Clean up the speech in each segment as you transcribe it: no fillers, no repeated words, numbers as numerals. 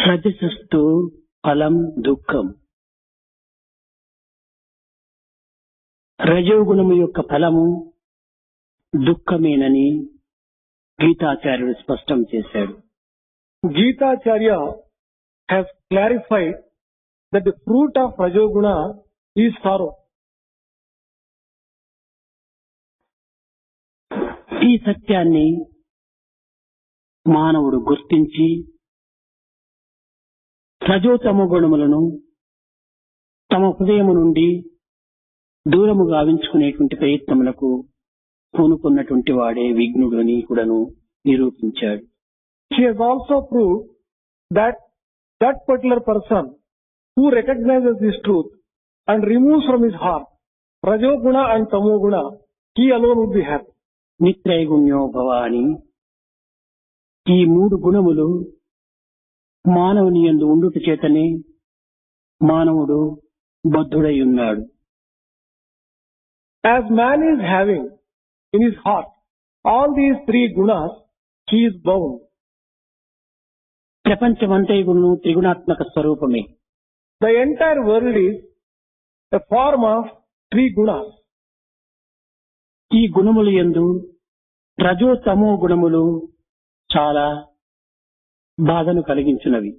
రజసస్తు ఫలం దుఃఖం. రజోగుణము యొక్క ఫలము దుఃఖమేనని గీతాచార్యుడు స్పష్టం చేశాడు. Gitacharya has clarified that the fruit of Rajoguna is sorrow. ఈ సత్యాన్ని మానవుడు గుర్తించి రజోతమ గుణములను తమ హృదయము నుండి దూరము గావించుకునేటువంటి ప్రయత్నములకు పూనుకున్నటువంటి వాడే విఘ్నుడు అని కూడాను నిరూపించాడు. He has also proved that that particular person who recognizes this truth and removes from his heart Rajoguna and Tamoguna, he alone would be happy. నిత్రైగుణ్యో భవ అని ఈ మూడు గుణములు మానవుని యందు ఉండుట చేతనే మానవుడు బద్ధుడై ఉన్నాడు. As man is having in his heart all these three gunas, he is bound. ప్రపంచమంతయును త్రిగుణాత్మక స్వరూపమే. The entire world is a form of three gunas. ఈ గుణముల యందు రజో తమో గుణములు చాలా బాధను కలిగించున్నవి.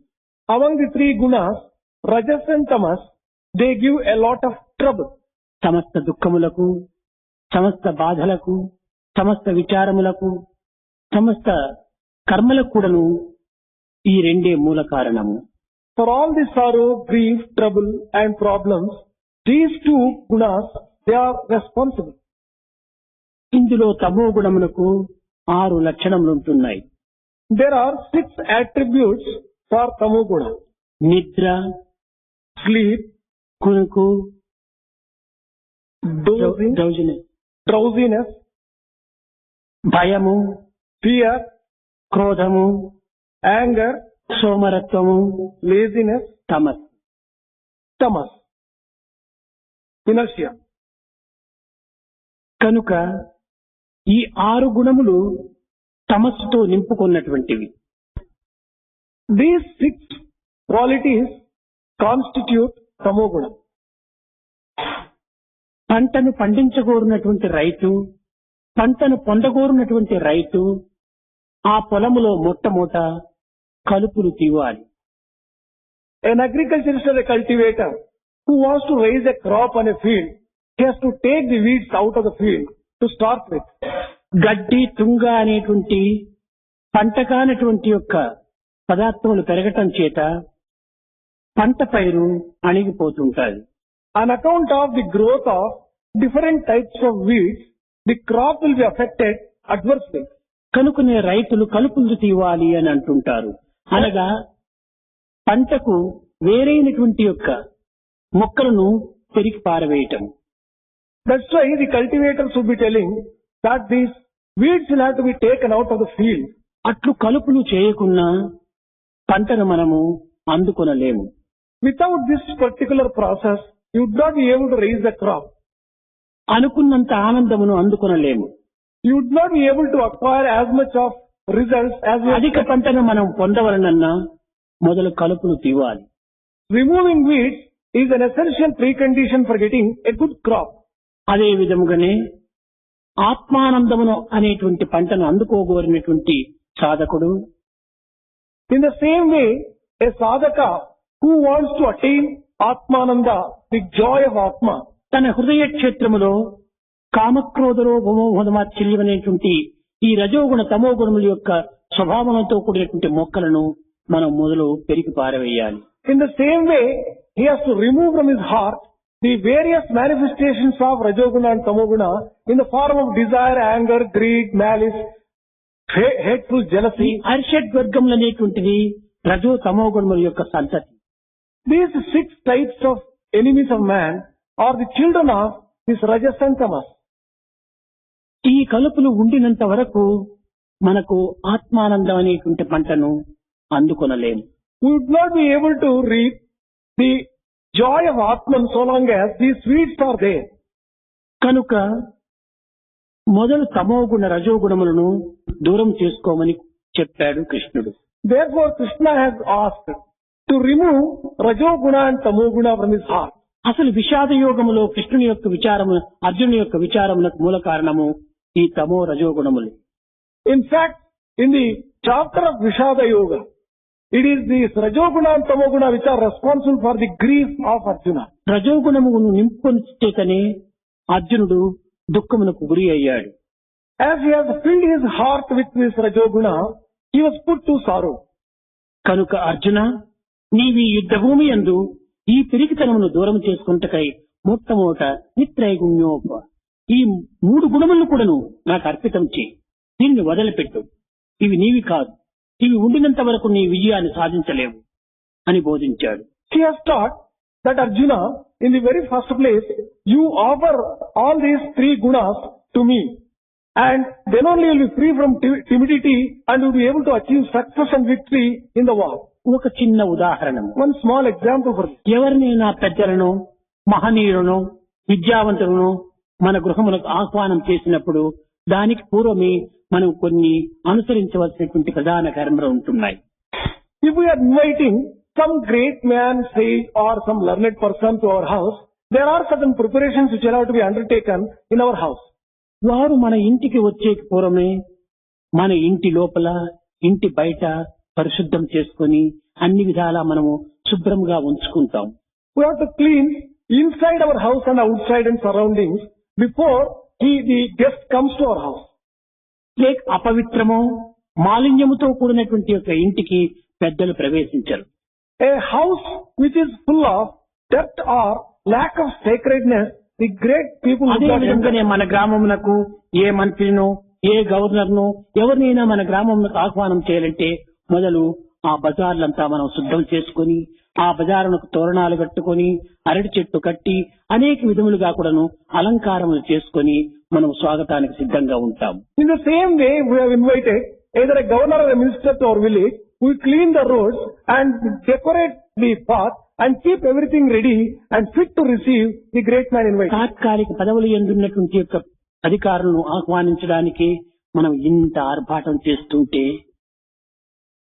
Among the three gunas, Rajas and Tamas, they give a lot of trouble. సమస్త దుఃఖములకు, సమస్త బాధలకు, సమస్త విచారములకు, సమస్త కర్మలకు కూడాను ఈ రెండే మూల కారణము. For all the sorrow, grief, trouble and problems, these two gunas, they are responsible. ఇందులో తమో గుణమునకు 6 లక్షణములు ఉంటున్నాయి. There are 6 attributes for Tamoguna. నిద్ర, Sleep, కునుకు, dozing, drowsiness, భయము, fear, క్రోధము, anger, సోమరత్వము, laziness, tamas. Inertia. కనుక ఈ 6 గుణములు తమస్సుతో నింపుకున్నటువంటివి. These 6 qualities constitute Tamoguna. పంటను పండించగోరినటువంటి రైతు, పంటను పొందగోరినటువంటి రైతు ఆ పొలములో మొట్టమొదట కలుపులు తీవాలి. An agriculturist or a cultivator who wants to raise a crop on a field, he has to take the weeds out of the field to start with. గడ్డి, తుంగ అనేటువంటి పంట కానటువంటి యొక్క పదార్థములు పెరగటం చేత పంట పైరు అణిగిపోతుంటాయి. On account of the growth of different types of weeds, the crop will be affected adversely. కనుకనే రైతులు కలుపులు తీవాలి అని అంటుంటారు. అనగా పంటకు వేరైనటువంటి యొక్క మొక్కలను పెరిగి పారవేయటం. That's why the cultivators will be telling that these weeds will have to be taken out of the field. అట్లు కలుపులు చేయకున్నా పంటను మనము అందుకొనలేము. Without this particular process, you would not be able to raise the crop. అనుకున్నంత ఆనందమును అందుకొనలేము. You would not be able to acquire as much of results as you అధిక పంటను మనం పొందవలనన్నా మొదలు కలుపులు తీవాలి. Removing weeds is an essential precondition for getting a good crop. అదే విధముగానే ఆత్మానందమును అనేటువంటి పంటను అందుకోగోరినటువంటి సాధకుడు, in the same way, a sadhaka who wants to attain Atmananda, the joy of Atma, తన హృదయ క్షేత్రములో కామక్రోధలో భూమోహమాశ్చర్యం అనేటువంటి ఈ రజోగుణ తమో గుణముల యొక్క స్వభావంతో కూడినటువంటి మొక్కలను మనం మొదలు పెరిగి పారవేయాలి. In the same way, he has to remove from his heart the various manifestations of Rajoguna and Tamoguna in the form of desire, anger, greed, malice, hateful jealousy. అరిషడ్ వర్గములు అనేటువంటిది రజో తమో గుణముల యొక్క సంతతి. These 6 types of enemies of man are the children of this Rajas and Tamas. ఈ కలుపులు ఉండినంత వరకు మనకు ఆత్మానందం అనేటువంటి పంటను అందుకొనలేము. We would not be able to reap the joy of Atman so long as these weeds are there. కనుక మొదలు తమోగుణ రజోగుణములను దూరం చేసుకోమని చెప్పాడు కృష్ణుడు. Therefore, Krishna has asked to remove Rajoguna and Tamoguna from his heart. అసలు విషాద యోగములో కృష్ణుని యొక్క విచారము అర్జునుని యొక్క విచారములకు మూల కారణము ఈ తమో రజోగుణములు. In fact, in the chapter of Vishada Yoga, it is these Rajoguna and Tamoguna which are responsible for the grief of Arjuna. రజోగుణమును నింపుకొని చేతనే అర్జునుడు దుఃఖమునకు గురి అయ్యాడు. As he has filled his heart with this Rajoguna, he was put to sorrow. కనుక అర్జున నీవి యుద్ధభూమి యందు ఈ పిరికితనమును దూరం చేసుకుంటకై మొట్టమొదట నిత్రైగుణ్యోప ఈ 3 గుణములను కూడాను నాకు అర్పితం చేయి. దీన్ని వదిలిపెట్టు. ఇవి నీవి కాదు. ఇవి ఉండినంత వరకు నీ విజయాన్ని సాధించలేవు అని బోధించాడు. He has taught that Arjuna, in the very first place, you offer all these 3 gunas to me, and then only you will be free from timidity and you will be able to achieve success and victory in the war. ఒక చిన్న ఉదాహరణము. One small example for this. ఎవరినైనా పెద్దలను మహనీయులను విద్యావంతులను మన గృహములకు ఆహ్వానం చేసినప్పుడు దానికి పూర్వమే మనం కొన్ని అనుసరించవలసినటువంటి ప్రధాన కర్మలు ఉంటున్నాయి. If we are inviting some great man, sage or some learned person to our house, there are certain preparations which are to be undertaken in our house. వారు మన ఇంటికి వచ్చే పూర్వమే మన ఇంటి లోపల ఇంటి బయట పరిశుద్ధం చేసుకొని అన్ని విధాలా మనము శుభ్రంగా ఉంచుకుంటాం. We have to clean inside our house and outside and surroundings before the guest comes to our house. లేక అపవిత్రమో మాలిన్యముతో కూడినటువంటి యొక్క ఇంటికి పెద్దలు ప్రవేశించరు. A house which is full of dirt or lack of sacredness, the great people అదే విధంగానే మన గ్రామమునకు ఏ మంత్రినో ఏ గవర్నర్నో ఎవరినైనా మన గ్రామమునకు ఆహ్వానం చేయాలంటే మొదలు ఆ బజార్లంతా మనం శుద్ధం చేసుకుని ఆ బజారునకు తోరణాలు కట్టుకొని అరటి చెట్టు కట్టి అనేక విధములుగా కూడాను అలంకారములు చేసుకొని మనం స్వాగతానికి సిద్ధంగా ఉంటాం. In the same way, we have invited either a governor or a minister to our village. We clean the roads and decorate the path and keep everything ready and fit to receive the great man invited. తాత్కాలిక పదవులు ఎందున్నటువంటి యొక్క అధికారులను ఆహ్వానించడానికి మనం ఇంత ఆర్భాటం చేస్తుంటే,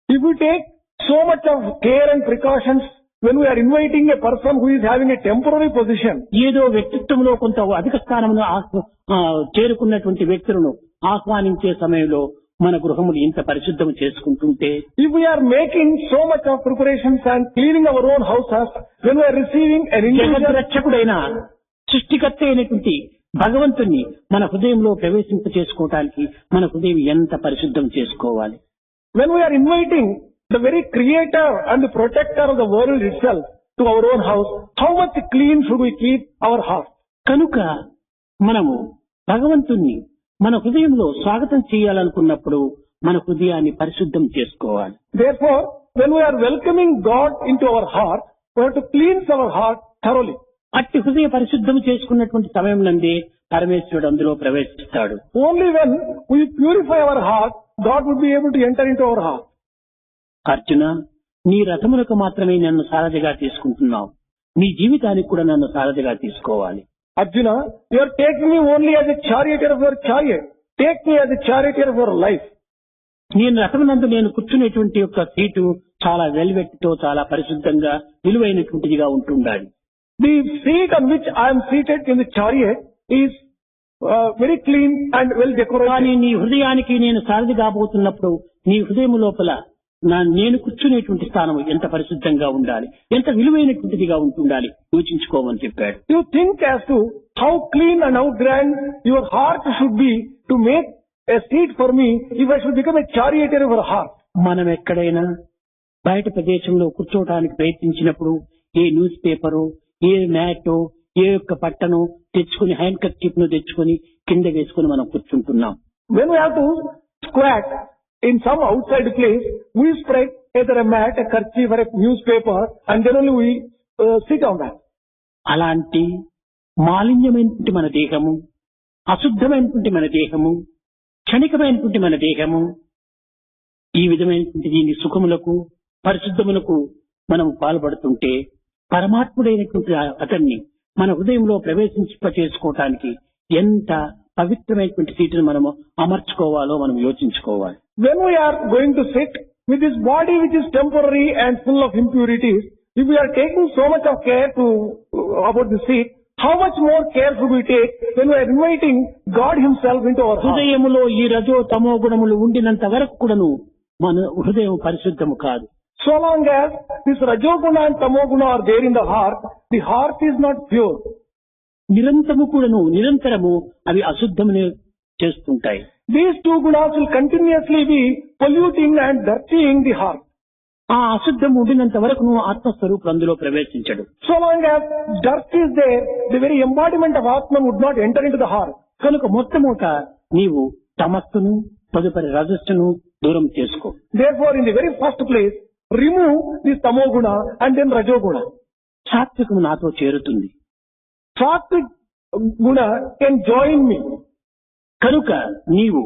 if we take so much of care and precautions when we are inviting a person who is having a temporary position, ఏదో వ్యక్తిత్వంలో కొంత అధిక స్థానంలో చేరుకున్నటువంటి వ్యక్తులను ఆహ్వానించే సమయంలో మన గృహములు ఇంత పరిశుద్ధం చేసుకుంటుంటే, if we are making so much of preparations and cleaning our own houses when we are receiving an individual, జగద్రక్షకుడైన సృష్టికర్త అయినటువంటి భగవంతుని మన హృదయంలో ప్రవేశింప చేసుకోవటానికి మన హృదయం ఎంత పరిశుద్ధం చేసుకోవాలి. when we are inviting the very creator and the protector of the world itself to our own house, how much clean should we keep our heart? కనుక మనము భగవంతుణ్ణి మన హృదయంలో స్వాగతం చేయాలనుకున్నప్పుడు మన హృదయాన్ని పరిశుద్ధం చేసుకోవాలి. Therefore, when we are welcoming God into our heart, we have to cleanse our heart thoroughly. అట్టి హృదయ పరిశుద్ధం చేసుకున్నటువంటి సమయం నందే పరమేశ్వరుడు అందులో ప్రవేశిస్తాడు. Only when we purify our heart, God would be able to enter into our heart. Arjuna, నీ రథములకు మాత్రమే నన్ను సారథిగా తీసుకుంటున్నావు. నీ జీవితానికి కూడా నన్ను సారథిగా తీసుకోవాలి. Arjuna, you are taking me only as a charioteer of your chariot. Take me as a charioteer of your life. నేను రథమునందు నేను కూర్చునేటువంటి యొక్క సీటు చాలా వెల్వెట్తో చాలా పరిశుద్ధంగా విలువైనటువంటిదిగా ఉంటుండాలి. The seat on which I am seated in the chariot is very clean and well decorated. కానీ నీ హృదయానికి నేను సారథి కాబోతున్నప్పుడు నీ హృదయం లోపల నేను కూర్చునేటువంటి స్థానం ఎంత పరిశుద్ధంగా ఉండాలి, ఎంత విలువైనటువంటిదిగా ఉంటుండాలి యోచించుకోమని చెప్పాడు. You think as to how clean and how grand your heart should be to make a seat for me if I should become a charioteer of your heart. మనం ఎక్కడైనా బయట ప్రదేశంలో కూర్చోవడానికి ప్రయత్నించినప్పుడు ఏ న్యూస్ పేపరు, ఏ మ్యాటో, ఏ యొక్క పట్టను తెచ్చుకుని హ్యాండ్ కర్చీఫ్ ను తెచ్చుకుని కింద వేసుకుని మనం కూర్చుంటున్నాం. When we have to squat in some outside place, we spread either a mat, a kerchief or a newspaper and then only we sit on that. అలాంటి మాలిన్యమైనటువంటి మన దేహము, అశుద్ధమైనటువంటి మన దేహము, క్షణికమైనటువంటి మన దేహము, ఈ విధమైనటువంటి దీని సుఖములకు పరిశుద్ధములకు మనం పాల్పడుతుంటే పరమాత్ముడైనటువంటి అతన్ని మన హృదయంలో ప్రవేశింప చేసుకోవటానికి ఎంత పవిత్రమైనటువంటి సీటును మనము అమర్చుకోవాలో మనం యోచించుకోవాలి. When we are going to sit with this body which is temporary and full of impurities, if we are taking so much of care about the seat, how much more care should we take when we are inviting God Himself into our heart? హృదయములో ఈ రజో తమో గుణములు ఉండినంత వరకు కూడాను మన హృదయం పరిశుద్ధము కాదు. So long as this Rajoguna and Tamoguna are there in the heart is not pure. నిరంతరము అవి అశుద్ధమునే చేస్తుంటాయి. These two gunas will continuously be polluting and dirtying the heart. ఆ అశుద్ధం ఉండినంత వరకు ఆత్మస్వరూపుడు అందులో ప్రవేశించడు. So long as dirt is there, the very embodiment of Atman would not enter into the heart. కనుక మొట్టమొదట నీవు తమస్సును తదుపరి రజస్సును దూరం చేసుకో. Therefore, in the very first place, remove this Tamoguna and then Rajoguna. సాత్వికము నాతో చేరుతుంది. Sattvic guna can join me. కనుక నీవు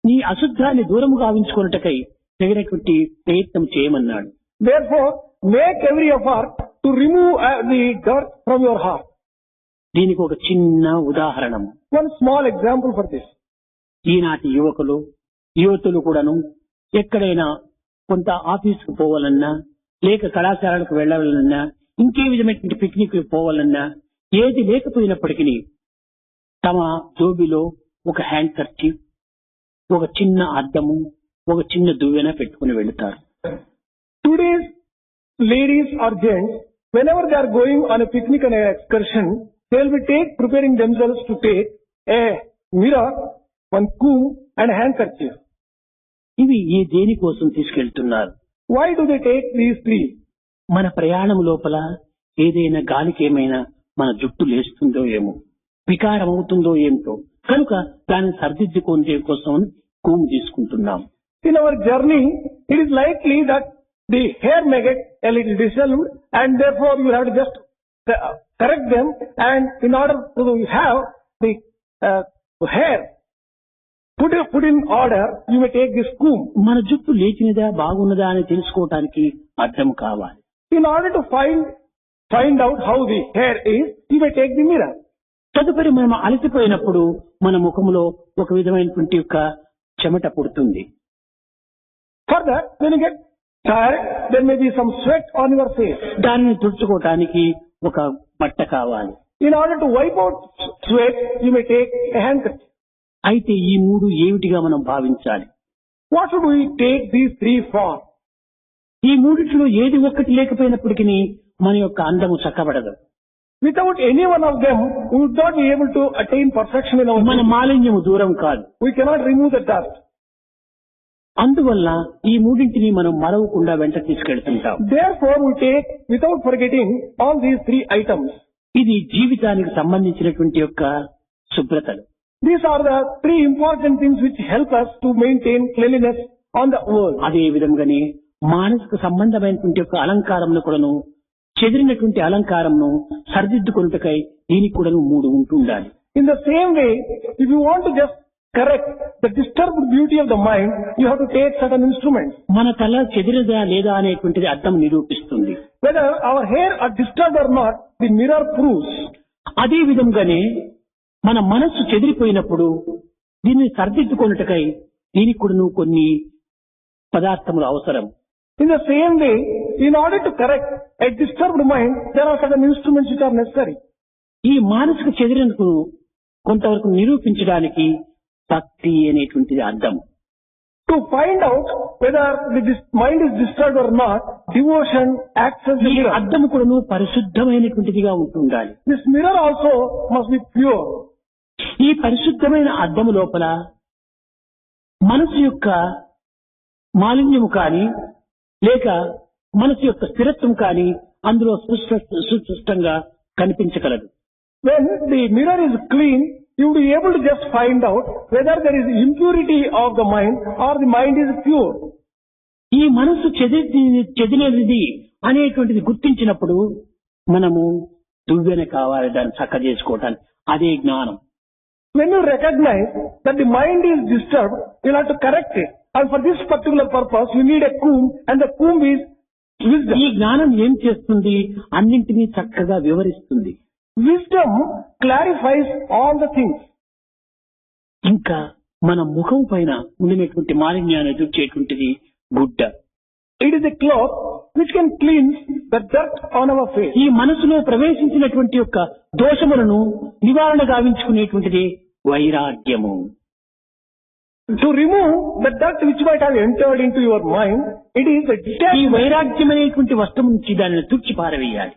నీ అశుద్ధాన్ని దూరము గావించుకున్నటకై తగినటువంటి ప్రయత్నం చేయమన్నాడు. Therefore, make every effort to remove the dirt from your heart. దీనికి ఒక చిన్న ఉదాహరణం. One small example for this. ఈనాటి యువతులు కూడాను ఎక్కడైనా కొంత ఆఫీసుకు పోవాలన్నా లేక కళాశాలకు వెళ్లాలన్నా ఇంకే విధమైనటువంటి పిక్నిక్ పోవాలన్నా ఏది లేకపోయినప్పటికీ తమ జోబిలో ఒక హ్యాండ్ కర్చీఫ్, ఒక చిన్న అద్దము, ఒక చిన్న దువ్వెన పెట్టుకుని వెళ్తారు. Today's ladies or gents, whenever they are going on a picnic and an excursion, they will be preparing themselves to take a mirror, one comb and a handkerchief. ఇవి ఏ దేనికోసం తీసుకెళ్తున్నారు? Why do they take these three? మన ప్రయాణం లోపల ఏదైనా గాలికి ఏమైనా మన జుట్టు లేస్తుందో ఏమో, వికారం అవుతుందో ఏమిటో, కనుక దాన్ని సరిదిద్దుకునే కోసం కోము తీసుకుంటున్నాం. In our journey, it is likely that the hair may get a little disheveled, and therefore you have to just correct them, and in order to have the hair put in order, you may take this comb. మన జుట్టు లేచినదా బాగున్నదా అని తెలుసుకోవటానికి అర్థం కావాలి. In order to find out how the hair is, you may take the mirror. తదుపరి మనం అలసిపోయినప్పుడు మన ముఖంలో ఒక విధమైనటువంటి యొక్క చెమట పుడుతుంది. Further, when you get tired, there may be some sweat on your face. దానిని తుడుచుకోవటానికి ఒక బట్ట కావాలి. In order to wipe out sweat, you may take a handkerchief. అయితే ఈ మూడు ఏమిటిగా మనం భావించాలి? What should we take these three for? ఈ మూడిట్లో ఏది ఒక్కటి లేకపోయినప్పటికీ మన యొక్క అందము చక్కబడదు. Without any one of them, we would not be able to attain perfection in our మన life. మాలిన్యము దూరం కాదు. We cannot remove the dust. అందువల్ల ఈ మూడింటిని మనం మరవకుండా వెంట తీసుకెళ్తుంటాం. Therefore, we take, without forgetting, all these three items. ఇది జీవితానికి సంబంధించినటువంటి యొక్క శుభ్రతలు. These are the three important things which help us to maintain cleanliness on the world. అదే విధంగానే మానసిక సంబంధమైనటువంటి యొక్క అలంకారంలో కూడాను చెదిరినటువంటి అలంకారంను సరిదిద్దుకొనుటకై దీనికి కూడాను మూడు ఉంటుండాలి. In the same way, if you want to just correct the disturbed beauty of the mind, you have to take certain instruments. మన తల చెదిరదా లేదా అనేటువంటిది అర్థం నిరూపిస్తుంది. Whether our hair are disturbed or not, the mirror proves. అదే విధంగానే మన మనస్సు చెదిరిపోయినప్పుడు దీన్ని సరిదిద్దుకొనుటకై దీనికి కూడాను కొన్ని పదార్థములు అవసరం. In the same way, in order to correct a disturbed mind, there are certain instruments which are necessary. ఈ మానసిక చెదిరినకు కొంతవరకు నిరూపించడానికి భక్తి అనేటువంటిది అర్థం. To find out whether this mind is disturbed or not, devotion acts as a ఈ mirror. అద్దం కూడాను పరిశుద్ధమైనటువంటిదిగా ఉంటుండాలి. This mirror also must be pure. ఈ పరిశుద్ధమైన అద్దము లోపల మనసు యొక్క మాలిన్యము కాని లేక మనసు యొక్క స్థిరత్వం కాని అందులో సుస్పష్టంగా కనిపించగలదు. When the mirror is clean, you will be able to just find out whether there is impurity of the mind or the mind is pure. ఈ మనసు చెదిరినది అనేటువంటిది గుర్తించినప్పుడు మనము దువ్వెన కావాలి దాన్ని చక్క చేసుకోవటానికి. అదే జ్ఞానం. When you recognize that the mind is disturbed, you have to correct it. And for this particular purpose, you need a comb, and the comb is wisdom. ఈ జ్ఞానం ఏం చేస్తుంది? అన్నింటినీ చక్కగా వివరిస్తుంది. Wisdom clarifies all the things. ఇంకా మన ముఖం పైన ఉండినటువంటి మాలిన్యాన్ని ఎదుర్చేటువంటిది గుడ్డ. It is a cloth which can cleanse the dirt on our face. ఈ మనసులో ప్రవేశించినటువంటి యొక్క దోషములను నివారణ గావించుకునేటువంటిది వైరాగ్యము. To remove the dirt which might have entered into your mind, it is a ఈ detachment. వైరాగ్యం అనేటువంటి వస్తువు నుంచి దానిని తుడిచి పారవేయాలి.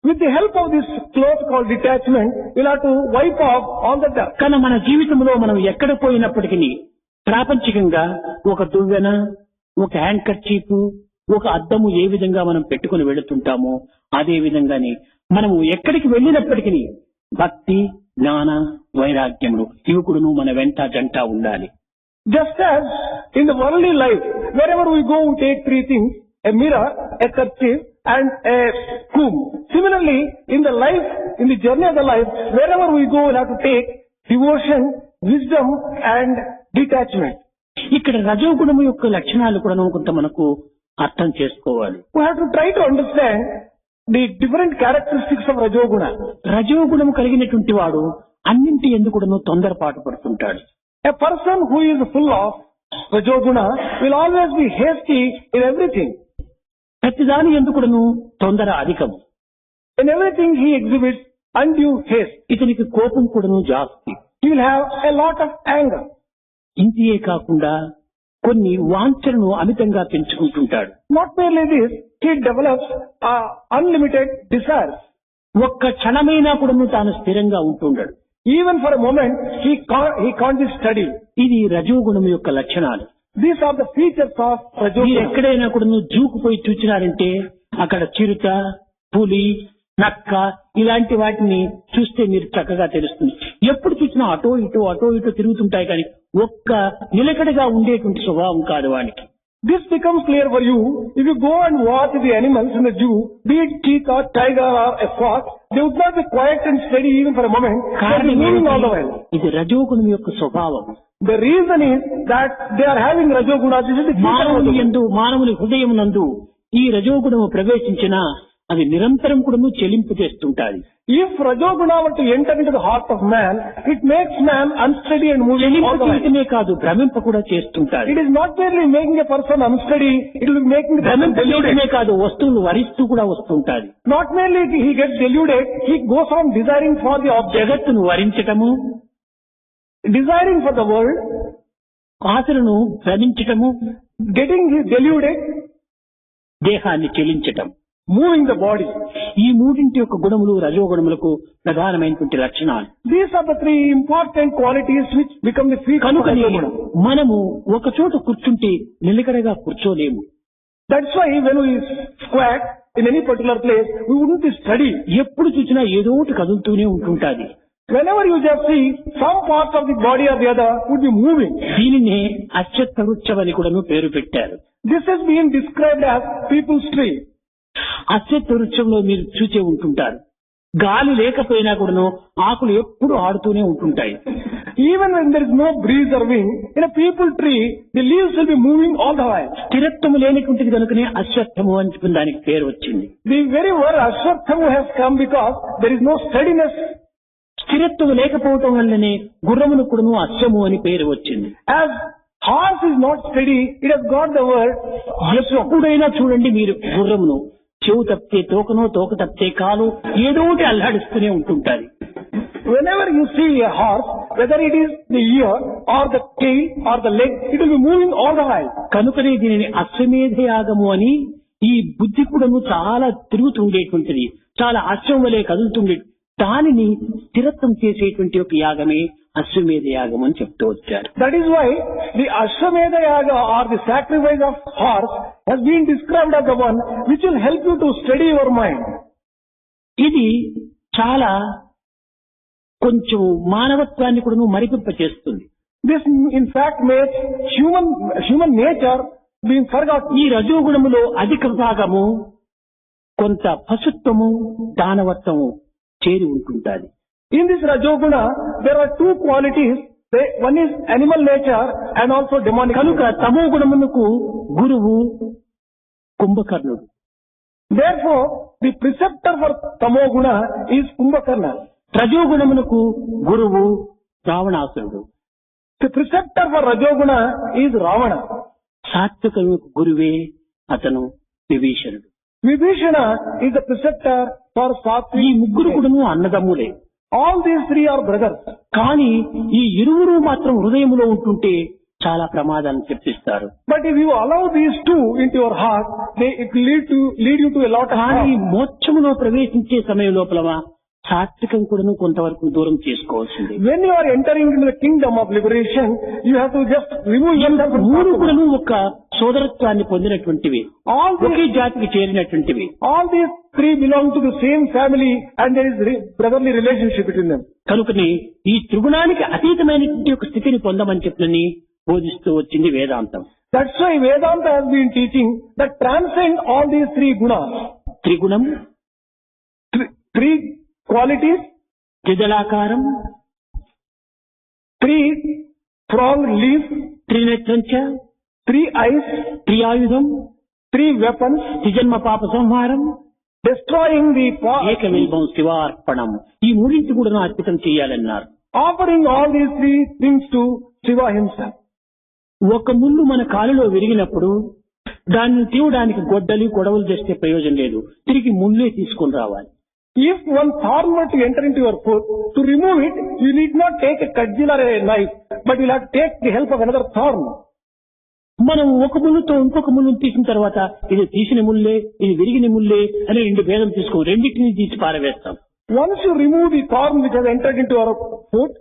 With the help of this cloth called detachment, we'll have to wipe off all the dirt. కానీ మన జీవితంలో మనం ఎక్కడ పోయినప్పటికీ ప్రాపంచికంగా ఒక దువ్వెన, ఒక హ్యాండ్ కర్చీఫ్, ఒక అద్దము ఏ విధంగా మనం పెట్టుకుని వెళుతుంటామో అదే విధంగానే మనము ఎక్కడికి వెళ్ళినప్పటికీ భక్తి, జ్ఞాన, వైరాగ్యములు ఇవి మన వెంట జంట ఉండాలి. Just as in the worldly life, wherever we go, we take three things: a mirror, a kerchief, and a comb. Similarly, in the life, in the journey of the life, wherever we go, we'll have to take devotion, wisdom, and detachment. ఇక్కడ రజోగుణము యొక్క లక్షణాలు కూడా కొంత మనకు అర్థం చేసుకోవాలి. We have to try to understand the different characteristics of Rajoguna. రజోగుణము కలిగినటువంటి వాడు అన్నింటి ఎందుకు తొందరపాటు పడుతుంటాడు. A person who is full of Rajoguna will always be hasty in everything. ప్రతిదాని ఎందుకు తొందర అధికము. In everything he exhibits undue haste. ఇతనికి కోపం కూడాను జాస్తి. He will have a lot of anger. ఇంతియే కాకుండా కొన్ని వాంఛలను అమితంగా పెంచుకుంటుంటాడు. Not merely this, he develops unlimited desires. ఒక్క క్షణమైనా కూడాను తాను స్థిరంగా ఉంటుండడు. Even for a moment, he can't be steady. ఇది రజోగుణం యొక్క లక్షణాలు. These are the features of మీరు Rajoguna. ఎక్కడైనా కూడాను జూకు పోయి చూచినారంటే అక్కడ చిరుత, పులి, నక్క ఇలాంటి వాటిని చూస్తే మీరు చక్కగా తెలుస్తుంది. ఎప్పుడు చూసినా అటో ఇటో తిరుగుతుంటాయి కానీ ఒక్క నిలకడగా ఉండేటువంటి స్వభావం కాదు వానికి. This becomes clear for you if you go and watch the animals in the zoo, be it cheetah, tiger or a fox, they would not be quiet and steady even for a moment. They are కారణం moving all the ఏమిటి? while. ఇది రజోగుణం యొక్క స్వభావం. The reason is that they are having Rajoguna. This is the feature of మానవుని Rajoguna. యందు, మానవుని హృదయం నందు ఈ రజోగుణము ప్రవేశించినా అది నిరంతరం కూడాను చెలింపు చేస్తుంటాది. If Rajoguna were to enter into the heart of man, it makes man unsteady and moving all చెలింపు the while. చేయటమే కాదు భ్రమింప కూడా చేస్తుంటాది. It is not merely making a person unsteady, it will be making the person భ్రమింప deluded. చేయటమే కాదు వస్తువులు వరిస్తూ కూడా వస్తుంటాది. Not merely he gets deluded, he goes on desiring for the object, జగత్తును వరించటము, desiring for the world, ఆశలను భ్రమించటము, getting deluded, దేహాన్ని చెలించటం. moving the body. ఈ మూడింటి యొక్క గుణములు రజోగుణములకు ప్రధానమైనటువంటి లక్షణాలు. These are the three important qualities which become the features of కనుకనే Rajoguna. మనము ఒక చోట కూర్చుంటే నిలకడగా కూర్చోలేము. That's why when we squat in any particular place, we wouldn't be steady. ఎప్పుడు చూసినా ఏదో ఒకటి కదులుతూనే ఉంటుంటాది. Whenever you just see some part of the body or the other would be moving. దీనినే అశ్వత్థ వృక్షం అని కూడాను పేరు పెట్టారు. This has been described as people's tree. అశ్వత్థ వృక్షంలో మీరు చూసే ఉంటుంటారు. గాలి లేకపోయినా కూడాను ఆకులు ఎప్పుడు ఆడుతూనే ఉంటుంటాయి. Even when there is no breeze or wind, in a people tree, the leaves will be moving all the while. స్థిరత్వము లేనటువంటిది కనుకనే అశ్వత్థము అని చెప్పిన దానికి పేరు వచ్చింది. The very word Ashwatthama has come because there is no steadiness. స్థిరత్వం లేకపోవటం వల్లనే గుర్రమును కూడాను అశ్వము అని పేరు వచ్చింది. As horse is not steady, it has got the word Ashwam. ఎప్పుడైనా చూడండి మీరు గుర్రమును, చెవు తప్పితే తోకనో, తోక తప్పితే కాలు ఏదో ఒకటి అల్లాడిస్తూనే ఉంటుంటారు. Whenever you see a horse, whether it is the ear or the tail or the leg, it will be moving all the while. కనుకనే దీనిని అశ్వమేధ యాగము అని, ఈ బుద్ధి కూడాను చాలా తిరుగుతుండేటువంటిది, చాలా అశ్వం వలె కదులుతుండే దానిని స్థిరత్వం చేసేటువంటి ఒక యాగమే అశ్వమేధ యాగం అని చెప్తూ వచ్చారు. That is why the Ashwamedha Yaga or the sacrifice of horse has been described as the one which will help you to steady your mind. ఇది చాలా కొంచెం మానవత్వాన్ని కూడా మరిపింప చేస్తుంది. This in fact makes human nature being forgotten. ఈ రజోగుణములో అధిక భాగము కొంత పశుత్వము, దానవత్వము చేరి ఉంటుంటాది. In this Rajoguna, there are two qualities. One is animal nature and also demonic. కనుక తమో గుణమునకు గురువు కుంభకర్ణుడు. Therefore, the preceptor for Tamoguna is Kumbhakarna. రజోగుణమునకు గురువు రావణాసురుడు. The preceptor for Rajoguna is Ravana. సాత్విక గురువే అతను విభీషణుడు. Vibhishana is the preceptor for ఈ Sattvic. ముగ్గురు కూడాను అన్నదమ్ములే. All these three are brothers. కానీ ఈ ఇరువురు మాత్రం హృదయంలో ఉంటుంటే చాలా ప్రమాదాన్ని తెప్పిస్తారు. But if you allow these two into your heart, it will lead you to a lot of కానీ harm. మోక్షములో ప్రవేశించే సమయం లోపల సాత్వికం కూడాను కొంతవరకు దూరం చేసుకోవాల్సింది. When you are entering into the kingdom of liberation, you have to just remove yourself from మూడు Sattva. కూడాను ఒక సోదరత్వాన్ని పొందినటువంటివి, ఒకే జాతికి చేరినటువంటివి. All these three belong to the same family and there is brotherly relationship between them. కనుకని ఈ త్రిగుణానికి అతీతమైనటువంటి ఒక స్థితిని పొందమని చెప్పని బోధిస్తూ వచ్చింది వేదాంతం. That's why Vedanta has been teaching that transcend all these three gunas. త్రిగుణం, Three qualities, త్రిదళాకారం, three pronged leaf, త్రినేత్రంచ, three eyes, త్రియాయుధం, three weapons, త్రిజన్మ పాప సంహారం, destroying the ఏకవిల్వం శివార్పణం. ఈ మూడింటి కూడా అర్పితం చేయాలన్నారు. offering all these three things to Shiva himself. ఒక ముళ్ళు మన కాలులో విరిగినప్పుడు దాన్ని తీయడానికి గొడ్డలి గొడవలు చేస్తే ప్రయోజనం లేదు, తిరిగి ముళ్ళే తీసుకొని రావాలి. If one thorn were to enter into your foot, to remove it, you need not take a cudgel or a knife, but you'll have to take the help of another thorn. మనం ఒక ముళ్ళుతో ఇంకొక ముళ్ళును తీసిన తర్వాత ఇది తీసిన ముళ్ళే, ఇది విరిగిన ముళ్ళే అని రెండు భేదం తీసుకో, రెండింటినీ తీసి పారవేస్తాం. Once you remove the thorn which has entered into your foot,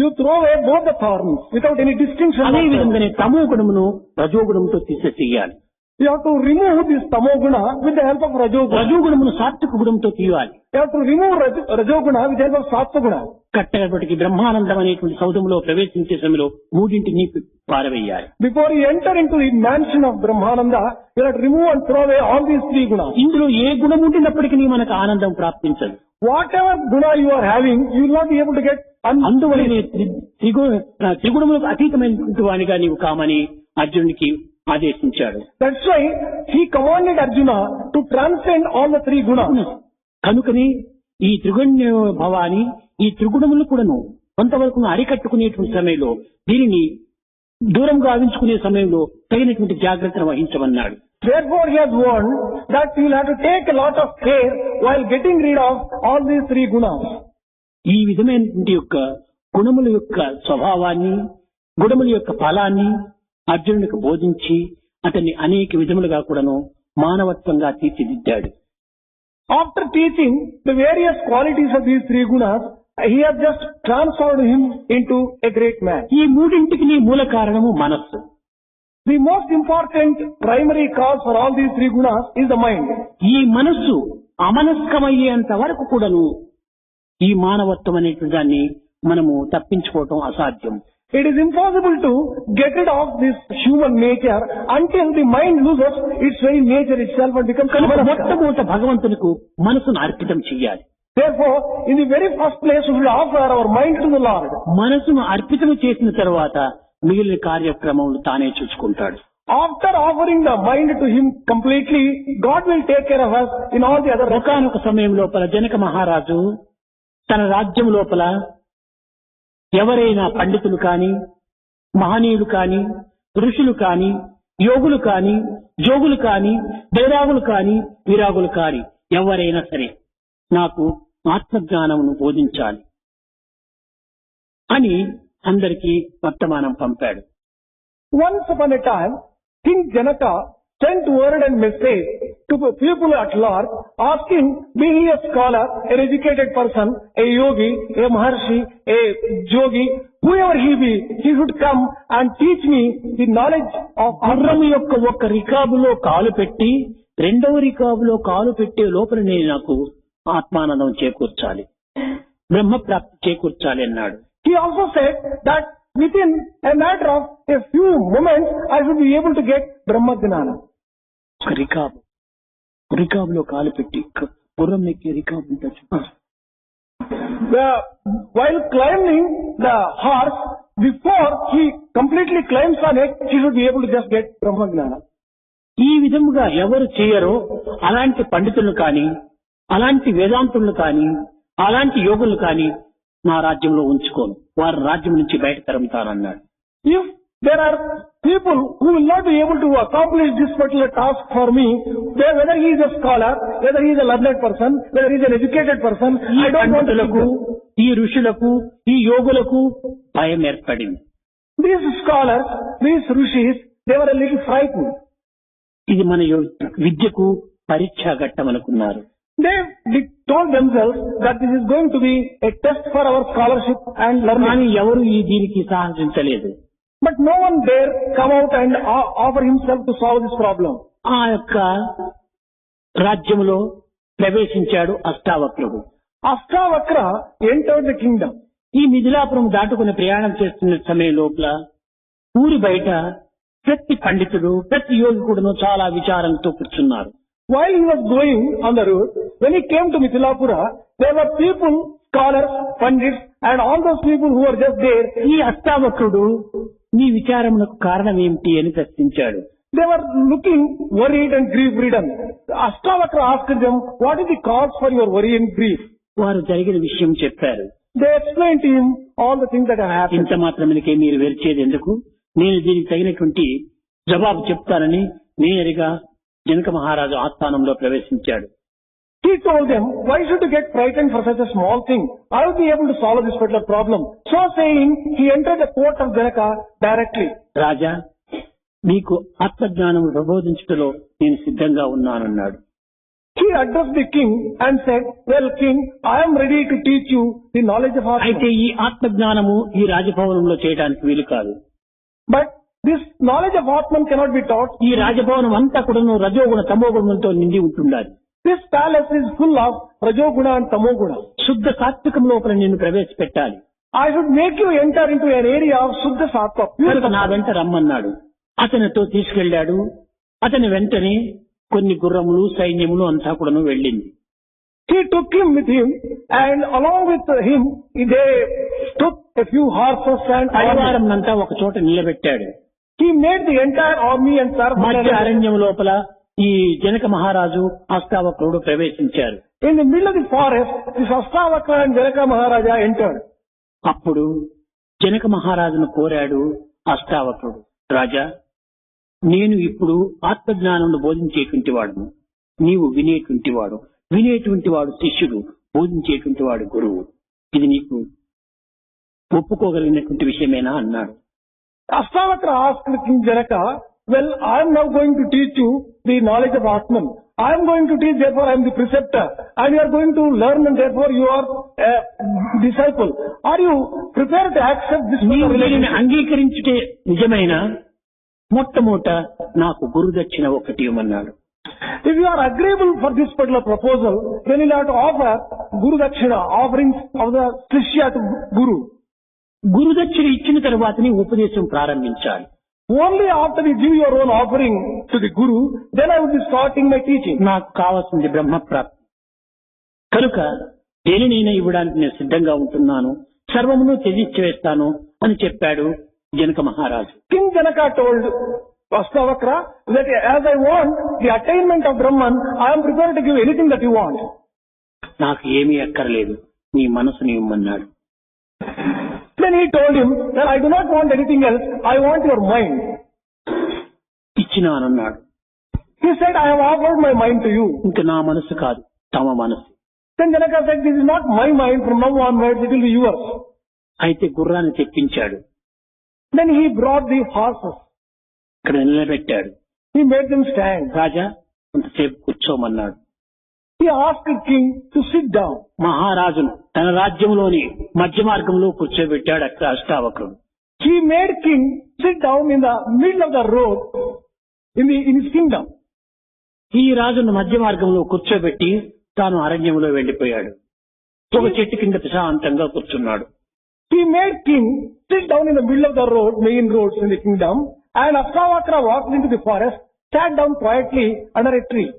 you throw away both the thorns without any distinction. అదే విధంగానే తమో గుణమును రజోగుణంతో తీసేసేయాలి. You have to remove this tamoguna with the help of rajoguna. రజోగుణమును సాత్విక గుణంతో తీయాలి. You have to remove rajoguna with the help of sattva. కట్టగప్పటికి Brahmanandam అనేటువంటి సౌధంలో ప్రవేశించే సమయంలో మూడింటిని పారవేయాలి. Before you enter into the mansion of Brahmananda, you have to remove and throw away all these three gunas. ఇందులో ఏ గుణం ఉండినప్పటికీ మనకు ఆనందం ప్రాప్తించదు. Whatever guna you are having, you will not be able to get అందువల్లనే త్రిగుణములకు అతీతమైనటువంటి వానిగా నీవు కామని అర్జునుడికి ఆదేశించాడు. That's why he commanded Arjuna to transcend all the three gunas. కనుకని ఈ త్రిగుణ భవాని, ఈ త్రిగుణములు కూడాను కొంతవరకు అరికట్టుకునేటువంటి సమయంలో దీనిని దూరం గావించుకునే సమయంలో తగినటువంటి జాగ్రత్తను వహించమన్నాడు. Therefore he has warned that you will have to take a lot of care while getting rid of all these three gunas. ఈ విధమైనటువంటి యొక్క గుణముల యొక్క స్వభావాన్ని, గుణముల యొక్క ఫలాన్ని అర్జునుడికి బోధించి అతన్ని అనేక విధములుగా కూడాను మానవత్వంగా తీర్చిదిద్దాడు. After teaching the various qualities of these three gunas, he has just transformed him into a great man. ఈ మూడింటికి మూల కారణము మనస్సు. The most important primary cause for all these three gunas is the mind. ఈ మనస్సు అమనస్కమయ్యేంత వరకు కూడాను ఈ మానవత్వం అనేటువంటి దాన్ని మనము తప్పించుకోవటం అసాధ్యం. It is impossible to get rid of this human nature until the mind loses its very nature itself and becomes కనుక amanaska. మొట్టమొదట భగవంతునికి మనసును అర్పితం చెయ్యాలి. Therefore, in the very first place, we should offer our mind to the Lord. మనసును అర్పితం చేసిన తర్వాత మిగిలిన కార్యక్రమములు తానే చూసుకుంటాడు. After offering the mind to Him completely, God will take care of us in all the other. ఒకానొక సమయం లోపల జనక మహారాజు తన రాజ్యం లోపల ఎవరైనా పండితులు కాని, మహనీయులు కాని, ఋషులు కాని, యోగులు కాని, జోగులు కాని, బైరాగులు కాని, విరాగులు కాని ఎవరైనా సరే నాకు ఆత్మజ్ఞానమును బోధించాలి అని అందరికీ వర్తమానం పంపాడు. Once upon a time, King Janaka sent word and message to people at large, asking, be he a scholar, an educated person, a yogi, a maharshi, a jogi, whoever he be, he should come and teach me the knowledge of గుర్రం యొక్క ఒక రికాబులో కాలు పెట్టి రెండవ రికాబులో కాలు పెట్టే లోపలనే నాకు ఆత్మానందం చేకూర్చాలి, బ్రహ్మ ప్రాప్తి చేకూర్చాలి అన్నాడు. He also said that within a matter of a few moments, I should be able to get Brahma Jnana. ఒక రికాబులో కాలు పెట్టి గుర్రం ఎక్కి రికాబు ఉంటుంది. While climbing the horse, before he completely climbs on it, he should be able to just get Brahma Jnana. ఈ విధముగా ఎవరు చేయరో అలాంటి పండితులను కాని, అలాంటి వేదాంతులను కాని, అలాంటి యోగులు కాని నా రాజ్యంలో ఉంచుకోను, వారి రాజ్యం నుంచి బయట తరుముతానన్నాడు. If There are people who will not be able to accomplish this particular task for me, whether he is a scholar, whether he is a learned person, whether he is an educated person. ఈ I don't want to పండితులకు, ఈ ఋషులకు, ఈ యోగులకు భయం ఏర్పడింది. These scholars, these rishis, they were a little frightened. ఇది మన విద్యకు పరీక్షా ఘట్టం అనుకున్నారు. They told themselves that this is going to be a test for our scholarship and learning. కానీ ఎవరు దీనికి సాహసించలేదు. But no one dare come out and offer himself to solve this problem. ఆ యొక్క రాజ్యములో ప్రవేశించాడు అష్టావక్రుడు. Ashtavakra entered the kingdom. ఈ మిథిలాపురం దాటుకుని ప్రయాణం చేస్తున్న సమయం లోపల ఊరి బయట ప్రతి పండితుడు, ప్రతి యోగికుడును చాలా విచారంతో కూర్చున్నారు. While he was going on the road, when he came to Mithilapura, there were people, scholars, pandits, and all those people who were just there. ఈ అష్టావక్రుడు నీ విచారమునకు కారణం ఏమిటి అని ప్రశ్నించాడు. They were looking worried and grief-ridden. Ashtavakra asked them, what is the cause for your worry and grief? వారు జరిగిన విషయం చెప్పారు. They explained to him all the things that have happened. ఇంత మాత్రమే మీరు వెరిచేది ఎందుకు? నేను దీనికి తగినటువంటి జవాబు చెప్తానని నేరుగా జనక మహారాజు ఆస్థానంలో ప్రవేశించాడు. He told them, why should you get frightened for such a small thing? I will be able to solve this particular problem. So saying, he entered the court of Janaka directly. రాజా, మీకు ఆత్మజ్ఞానం ప్రబోధించటంలో నేను సిద్ధంగా ఉన్నానన్నాడు. He addressed the king and said, well king, I am ready to teach you the knowledge of Atman. అయితే ఈ ఆత్మజ్ఞానము ఈ రాజభవనంలో చేయడానికి వీలు కాదు. But this knowledge of Atman cannot be taught. ఈ రాజభవనం అంతా కూడాను రజోగుణ తమోగుణంతో నిండి ఉంటుండాలి. This palace is full of Rajoguna and Tamoguna. శుద్ధ సాత్వికం లోపల నిన్ను ప్రవేశపెట్టాలి. I should make you enter into an area of Shuddha Sattva. కనుక నా వెంట రమ్మన్నాడు. అతనితో తీసుకెళ్లాడు. అతని వెంటనే కొన్ని గుర్రములు, సైన్యములు అంతా కూడాను వెళ్ళింది. He took him with him, and along with him, they took a few horses and పరివారం అంతా ఒక చోట నిలబెట్టాడు. He made the entire army and మధ్య అరణ్యం లోపల ఈ జనక మహారాజు అష్టావక్రుడు ప్రవేశించారు. In the middle of the forest, this Ashtavakra and Janaka Maharaja entered. అప్పుడు జనక మహారాజును కోరాడు అష్టావక్రుడు, రాజా, నేను ఇప్పుడు ఆత్మజ్ఞానంలో బోధించేటువంటి వాడును, నీవు వినేటువంటి వాడు, వినేటువంటి వాడు శిష్యుడు, బోధించేటువంటి వాడు గురువు. ఇది నీకు ఒప్పుకోగలిగినటువంటి విషయమేనా అన్నాడు. Ashtavakra asked King Janaka, well, I am now going to teach you the knowledge of Atman. I am going to teach, therefore I am the preceptor, and you are going to learn, and therefore you are a disciple. Are you prepared to accept this? నీవు దీనిని అంగీకరించుటే నిజమైన మొట్టమొదట నాకు గురుదక్షిణ ఒకటి ఇవ్వమన్నాడు. If you are agreeable for this particular proposal, then you have to offer Guru Dakshina, offerings of the Shishya to Guru. గురుదక్షిణ ఇచ్చిన తర్వాతనే ఉపదేశం ప్రారంభించాలి. Only after you give your own offering to the Guru, then I will be starting my teaching. నాకు కావాల్సింది బ్రహ్మప్రాప్తి. కనుక దేనినైనా ఇవ్వడానికి నేను సిద్ధంగా ఉంటున్నాను, సర్వమును త్యజించి వేస్తాను అని చెప్పాడు జనక మహారాజు. King Janaka told Ashtavakra that as I want the attainment of Brahman, I am prepared to give anything that you want. నాకు ఏమీ అక్కర్లేదు, నీ మనసుని ఇవ్వమన్నాడు. Then he told him that I do not want anything else, I want your mind. ఇచ్చినానన్నాడు. He said, I have offered my mind to you. ఇంక నా మనసు కాదు, తమ మనసు. Then Janaka said, this is not my mind, from now onwards it will be yours. అయితే గుర్రాన్ని తెప్పించాడు. Then he brought the horses. ఇక్కడ నిలబెట్టాడు. He made them stand. రాజా, కొంతసేపు కూర్చోమన్నాడు. He asked the king to sit down. మహారాజును తన రాజ్యంలోని మధ్య మార్గంలో కూర్చోబెట్టాడు అక్కడ అష్టావక్రుడు. He made king sit down in the middle of the road in his kingdom. ఈ రాజును మధ్య మార్గంలో కూర్చోబెట్టి తాను అరణ్యంలో వెళ్లిపోయాడు. ఒక చెట్టు కింద ప్రశాంతంగా కూర్చున్నాడు. He made king sit down in the middle of the road, main roads in the kingdom, and Ashtavakra walked into the forest, sat down quietly under a tree.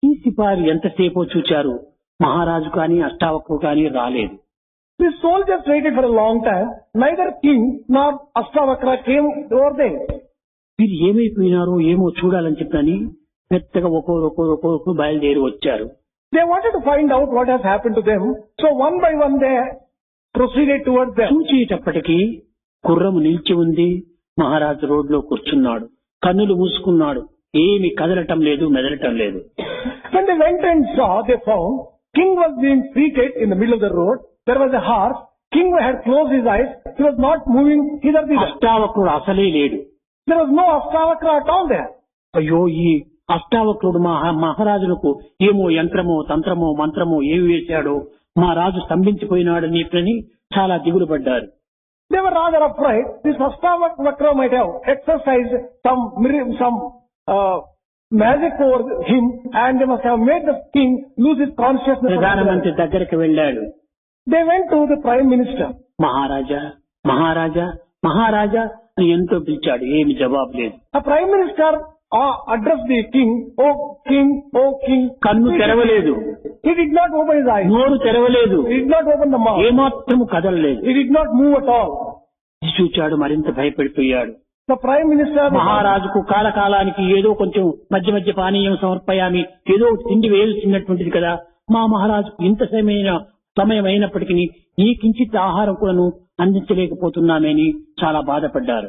ఈ సిపారు ఎంతసేపో చూచారు, మహారాజు కానీ అష్టావక్రుడు కానీ రాలేదు. The soldiers waited for a long time. Neither king nor Ashtavakra came over there. వీరు ఏమైపోయినారో ఏమో చూడాలని చెప్పని మెత్తగా ఒక్కొక్కరు బయలుదేరి వచ్చారు. They wanted to find out what has happened to them. So one by one they proceeded towards them. చూచేటప్పటికి గుర్రము నిలిచి ఉంది, మహారాజు రోడ్లో కూర్చున్నాడు, కన్నులు మూసుకున్నాడు, ఏమి కదలటం లేదు, మెదలటం లేదు. When they went and saw, they found king was being seated in the middle of the road. There was a horse. King had closed his eyes. He was not moving hither thither. అష్టావక్రుడు అసలే లేడు. There was no Astavakra at all there. అయ్యో, ఈ అష్టావక్రుడు మహారాజులకు ఏమో యంత్రమో తంత్రమో మంత్రమో ఏమి వేశాడో, మా రాజు స్తంభించిపోయినాడని చాలా దిగులు పడ్డారు. They were rather afraid. This Astavakra might have exercised some magic over him, and they must have made the king lose his consciousness. ప్రధానమంత్రి దగ్గరికి వెళ్ళాడు. They went to the prime minister. మహారాజా మహారాజా మహారాజా అని ఎంతో పిలిచాడు, ఏమి జవాబు లేదు. The prime minister addressed the king, "Oh king, oh king." కన్ను తెరవలేదు, He did not open his eyes. నోరు తెరవలేదు, He did not open the mouth. ఏమాత్రము కదలలేదు. He did not move at all. చూచాడు, మరింత భయపడిపోయాడు. The prime minister, మహారాజుకు కాలకాలానికి ఏదో కొంచెం మధ్య మధ్య పానీయం సమర్పయామి, ఏదో తిండి వేయాల్సినటువంటిది కదా, మా మహారాజుకు ఇంత సమయం అయినప్పటికీ ఈ కించిత్ ఆహారం కూడాను అందించలేకపోతున్నామని చాలా బాధపడ్డారు.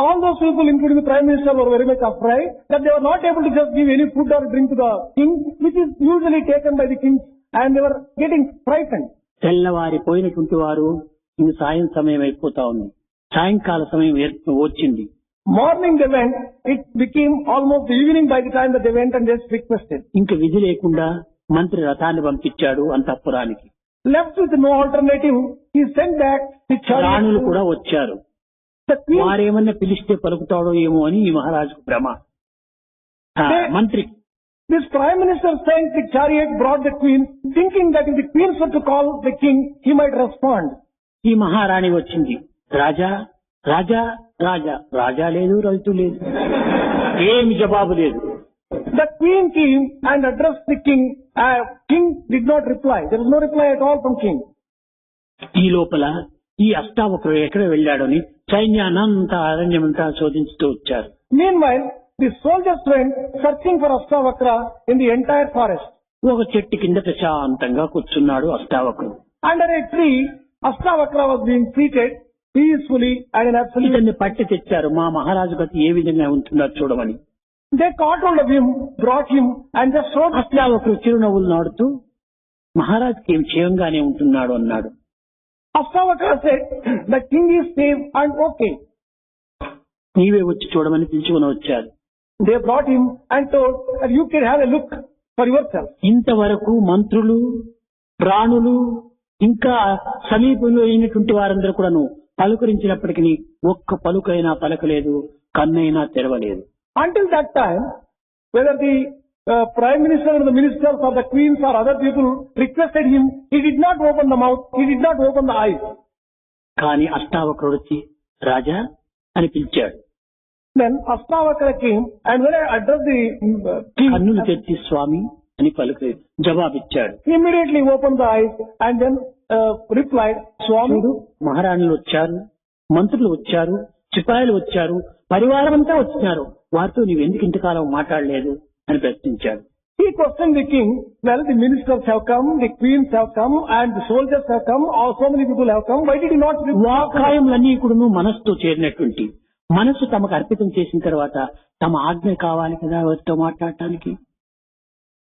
all those people, including the prime minister, were very much afraid that they were not able to just give any food or drink to the king, which is usually taken by the king, and they were getting frightened. తెల్లవారి పోయినటువంటి వారు ఇంక సాయం సమయం అయిపోతా ఉంది. సాయంకాల సమయం వచ్చింది. Morning they went, it became almost evening by the time that they went and just requested. ఇంక విధి లేకుండా మంత్రి రథాన్ని పంపించాడు అంతఃపురానికి. Left with no alternative, he sent back the రాణులు chariot. కూడా వచ్చారు. The queen, వారేమన్నా పిలిస్తే పలుకుతాడో ఏమో అని ఈ మహారాజుకు భ్రమ. మంత్రి this prime minister sent the chariot, brought the queen, thinking that if the queen were to call the king, he might respond. ఈ మహారాణి వచ్చింది. రాజా రాజా రాజా, రాజా లేదు, రైతు లేదు, ఏమి జవాబు లేదు. The queen came and addressed the king. King did not reply. There was no reply at all from king. ఈ లోపల ఈ అష్టావక్రుడు ఎక్కడ వెళ్ళాడని సైన్యాన్నంతా అరణ్యమంతా శోధించుతూ వచ్చారు. Meanwhile, the soldiers went searching for Astavakra in the entire forest. ఒక చెట్టు కింద ప్రశాంతంగా కూర్చున్నాడు అష్టావక్రుడు. Under a tree, Astavakra was being seated peacefully and in absolute. ఇతన్ని పట్టి తెచ్చారు, మా మహారాజు గతి ఏ విధంగా ఉంటుందో చూడమని. They caught hold of him, brought him, and just showed. అష్టావక్రుడు చిరునవ్వులు నాడుతూ మహారాజుకి ఏం క్షేమంగానే ఉంటున్నాడు అన్నాడు. Astavakra said, "The king is safe and okay." నీవే వచ్చి చూడమని పిలుచుకుని వచ్చారు. They brought him and told that you can have a look for yourself. ఇంతవరకు మంత్రులు, రాణులు, ఇంకా సమీపంలో అయినటువంటి వారందరూ కూడాను పలుకరించినప్పటికీ ఒక్క పలుకైనా పలకలేదు, కన్నైనా తెరవలేదు. Until that time, whether the prime minister or the ministers or the queens or other people requested him, he did not open the mouth, he did not open the eyes. కానీ అష్టావక్రుడు వచ్చి రాజా అని పిలిచాడు. Then Astavakra came, and when I addressed the king, కన్నులు తెచ్చి స్వామి అని పలుకు జవాబిచ్చాడు. he immediately opened the eyes and then replied, "Swami." మహారాణులు వచ్చారు, మంత్రులు వచ్చారు, సిపాయిలు వచ్చారు, పరివారం అంతా వచ్చినారు, వారితో నీవెందుకు ఇంతకాలం మాట్లాడలేదు అని ప్రశ్నించాడు. He questioned the king. Well, the ministers have come, the queens have come, and the soldiers have come. So many people have come. Why did he not reply? వాకాయములన్నీ కూడా మనసుతో చేరినటువంటి, మనసు తమకు అర్పితం చేసిన తర్వాత తమ ఆజ్ఞ కావాలి కదా వారితో మాట్లాడటానికి.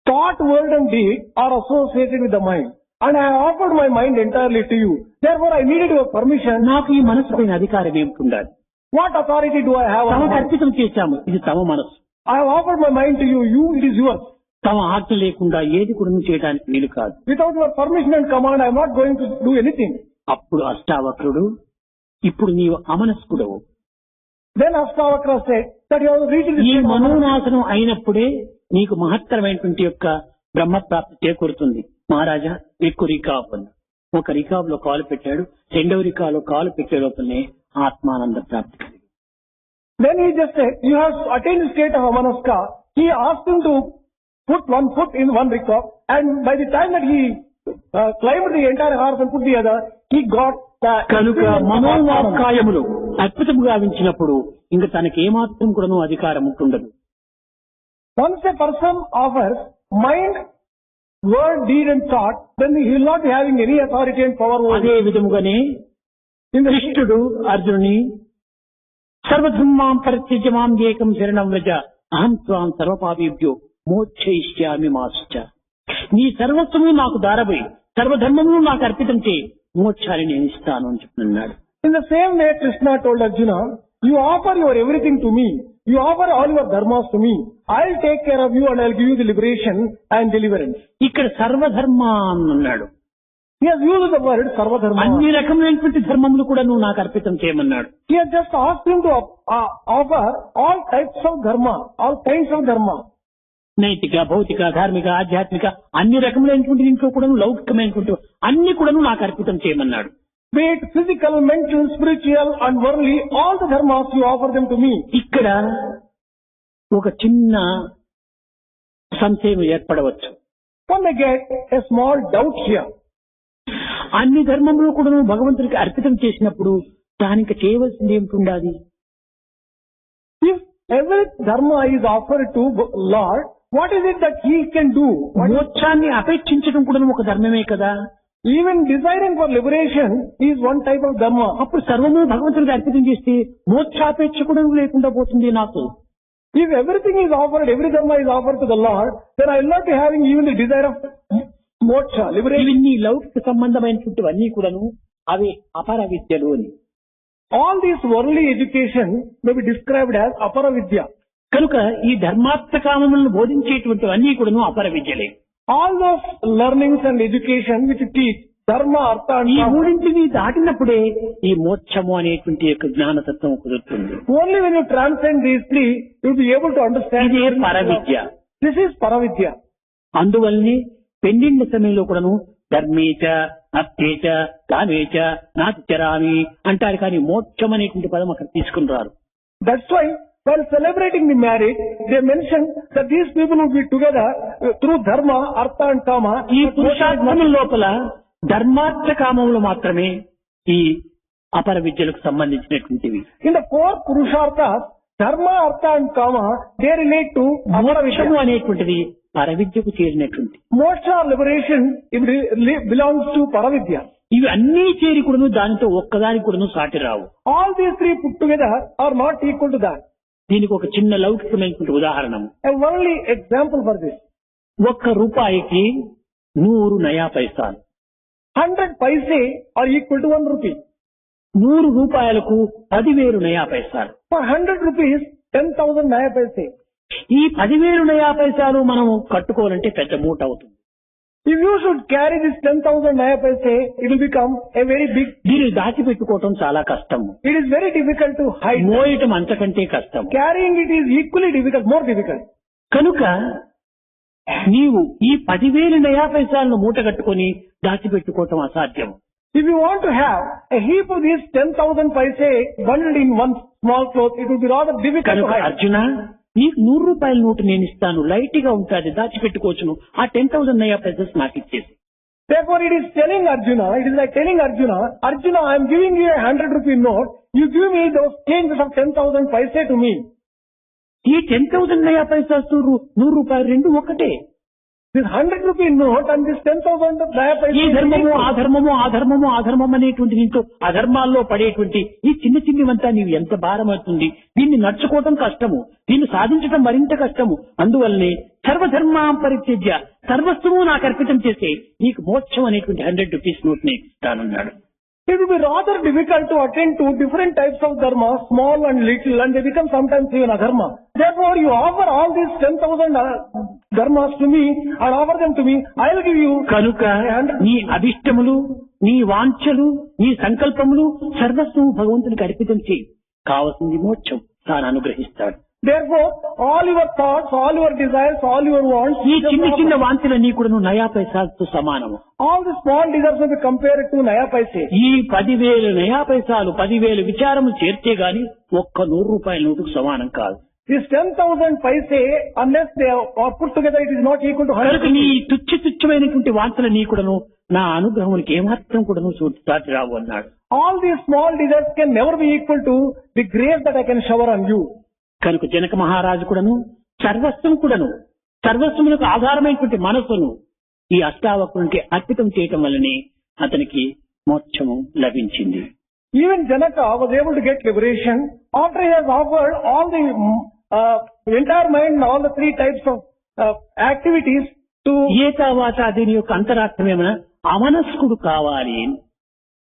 Thought, word and deed are associated with the mind. And I have offered my mind entirely to you. Therefore, I needed your permission. నాకు ఈ మనసు పైన అధికారం ఏమిటి ఉండాలి? What authority do I have? తమకు అర్పితం చేశాము, ఇది తమ మనసు. I have offered my mind to you. It is yours. తమ ఆజ్ఞ లేకుండా ఏది కూడా చేయడానికి వీలు కాదు. Without your permission and command, I am not going to do anything. అప్పుడు అష్టావక్రుడు, ఇప్పుడు నీవు అమనస్కుడవు. Then Astavakra said that you have reached ఈ this. మనోనాశనం అయినప్పుడే నీకు మహత్తరమైనటువంటి యొక్క బ్రహ్మప్రాప్తి చేకూరుతుంది. మహారాజా ఎక్కువ రికాబ్ ఉంది. ఒక రికాబ్ లో కాలు పెట్టాడు, రెండవ రికాబ్ లో కాలు పెట్టే లోపలనే ఆత్మానంద ప్రాప్తి కలిగింది. Then he just said, you have attained the state of Amanaska. He asked him to put one foot in one rikav, and by the time that he climbed the entire horse and put the other, he got the. కనుక మనోవాక్కాయములు అద్భుతముగా గావించినప్పుడు ఇంక తనకి ఏమాత్రం కూడాను అధికారం ఉంటుండదు. Once a person offers mind, word, deed and thought, then he will not be having any authority and power over. అదే విధముగానే కృష్ణుడు అర్జునుని సర్వధర్మాం పరిత్యజ్య మాం ఏకం శరణం వ్రజ అహం త్వాం సర్వపాపేభ్యో మోక్షయిష్యామి మాశ్చ. నీ సర్వస్వము నాకు దారబోయి సర్వధర్మమును నాకు అర్పితం చేయి, మోక్షాన్ని నేను ఇస్తాను అని చెప్తున్నాడు. In the same way, Krishna told Arjuna, you offer your everything to me. You offer all your dharmas to me. I'll take care of you and I'll give you the liberation and deliverance. ఇక్కడ సర్వధర్మ అన్నాడు. He has used the word sarvadharma. అన్ని రకమైనటువంటి ధర్మములు కూడా నువ్వు నాకు అర్పితం చేయమన్నాడు. He has just asked him to offer all types of dharma, all kinds of dharma. నైతిక, భౌతిక, ధార్మిక, ఆధ్యాత్మిక అన్ని రకములైనటువంటి దీంట్లో కూడా లౌకికమైనటువంటి అన్ని కూడా నాకు అర్పితం చేయమన్నాడు. Be it physical, mental, spiritual and worldly, all the dharmas you offer them to me. ఇక్కడ ఒక చిన్న సంశయం ఏర్పడవచ్చు. One may get a small doubt here. అన్ని ధర్మములు కూడా భగవంతుడికి అర్పితం చేసినప్పుడు దానికి చేయవలసింది ఏమిటి ఉండాలి? If every dharma is offered to Lord, what is it that he can do? మోక్షాన్ని అపేక్షించడం కూడా ఒక ధర్మమే కదా. Even desiring for liberation is one type of dharma. అప్పుడు సర్వము భగవంతుడికి అర్పితం చేస్తే మోక్షాపేక్ష కూడా లేకుండా పోతుంది నాకు. If everything is offered, every dharma is offered to the Lord, then I will not be having even the desire of moksha, liberation. ఇవన్నీ లౌకిక సంబంధమైనటువంటివన్నీ కూడాను అవి అపర విద్యలు అని. All this worldly education may be described as apara vidya. కనుక ఈ ధర్మార్థకామములను బోధించేటువంటివన్నీ కూడాను అపర విద్యలే. All those learnings and education which teach dharma, artha and ఈ kama, మూడింటిని దాటినప్పుడే ఈ మోక్షము అనేటువంటి యొక్క జ్ఞానతత్వం కుదురుతుంది. only when you transcend these three, you will be able to understand. ఇదే పర విద్య. This is paravidya. అందువల్లనే పెండిండ్ల సమయంలో కూడాను ధర్మేచ అర్థేచ కామేచ నాతిచరామి అంటారు, కానీ మోక్షం అనేటువంటి పదం అక్కడ తీసుకుని రారు. That's why while celebrating the marriage, they mentioned that these people will be together through dharma, artha and kama. ఈ పురుషార్థముల లోపల ధర్మార్థ కామములు మాత్రమే ఈ అపర విద్యలకు సంబంధించినటువంటివి. In the four purusharthas, dharma, artha and kama, they relate to apara మోక్షము vidya. అనేటువంటిది పర విద్యకు చేరినటువంటి. Moksha, liberation, it belongs to paravidya. ఇవి అన్నీ చేరి కూడాను దానితో ఒక్కదాని కూడాను సాటి రావు. All these three put together are not equal to that. దీనికి ఒక చిన్న లౌకికమైనటువంటి ఉదాహరణము. A worldly example for this. 1 రూపాయికి 100 నయా పైసాలు. 100 paise are equal to 1 rupee. 100 రూపాయలకు 10,000 నయా పైసాలు. For 100 rupees, 10,000 naya paise. ఈ 10,000 నయా పైసాలు మనం కట్టుకోవాలంటే పెద్ద మూట అవుతుంది. If you should carry this 10,000 naya paise, it will become a very big. దీన్ని దాచిపెట్టుకోవటం చాలా కష్టము. It is very difficult to hide. మోయటం అంతకంటే కష్టం. Carrying it is equally difficult, more difficult. కనుక నీవు ఈ 10,000 నయా పైసాలను మూట కట్టుకొని దాచిపెట్టుకోవటం అసాధ్యం. If you want to have a heap of these 10,000 paise bundled in one small cloth, it will be rather difficult to కనుక hide. అర్జున, నీకు 100 రూపాయల నోటు నేను ఇస్తాను, లైట్ గా ఉంటుంది, దాచిపెట్టుకోవచ్చును, ఆ 10,000 నయా పైసెస్ నాకు ఇచ్చేసి. Therefore, it is telling Arjuna, it is like telling Arjuna, Arjuna, I am giving you a 100 rupee note, you give me those changes of 10,000 paise to me. ఈ 10,000 నయా పైసెస్ 100 రూపాయలు రెండు ఒకటే. This 100 rupee note and this 10,000 naya paise. ఈ ధర్మము ఆ ధర్మము ఆ ధర్మము ఆ ధర్మం అనేటువంటి దీంతో అధర్మాల్లో పడేటువంటి ఈ చిన్న చిన్నవంతా నీవు ఎంత భారం అవుతుంది. దీన్ని నడుచుకోవటం కష్టము, దీన్ని సాధించడం మరింత కష్టము. అందువల్లనే సర్వధర్మాం పరిత్యజ్య సర్వస్వము నాకు అర్పితం చేసే నీకు మోక్షం అనేటువంటి 100 రూపీస్ నోట్ ని ఇస్తానన్నాడు. It will be rather difficult to attend to different types of dharma, small and little, and they become sometimes even adharma. Therefore, you offer all these 10,000 dharmas to me and offer them to me, I will give you. కనుక నీ అభిష్టములు, నీ వాంఛలు, నీ సంకల్పములు సర్వస్వము భగవంతునికి అర్పితం చేయి, కావలసింది మోక్షం తాను అనుగ్రహిస్తాడు. Therefore, all your thoughts, all your desires, all your wants, ఈ చిన్న చిన్న వాంఛలన్నీ కూడా నయా పైసాలతో సమానము. all the small desires will be compared to naya paise. ఈ 10,000 నయా పైసాలు 10,000 విచారము చేర్చే గాని ఒక్క 100 రూపాయల నోటుకు సమానం కాదు. This 10,000 paise, unless they are put together, it is not equal to 100 కనుక నీ rupees. తుచ్చమైనటువంటి వాంఛలన్నీ కూడాను నా అనుగ్రహానికి ఏమాత్రం కూడాను సాటి రావు అన్నాడు. All these small desires can never be equal to the grace that I can shower on you. కనుక జనక మహారాజు కూడాను సర్వస్వములకు ఆధారమైనటువంటి మనస్సును ఈ అష్టావక్రునికి అర్పితం చేయటం వల్లనే అతనికి మోక్షము లభించింది. Even Janaka was able to get liberation after he has offered all the entire mind and all the three types of activities to ఏతావాత దీని యొక్క అంతరార్థం ఏమైనా అమనస్కుడు కావాలి.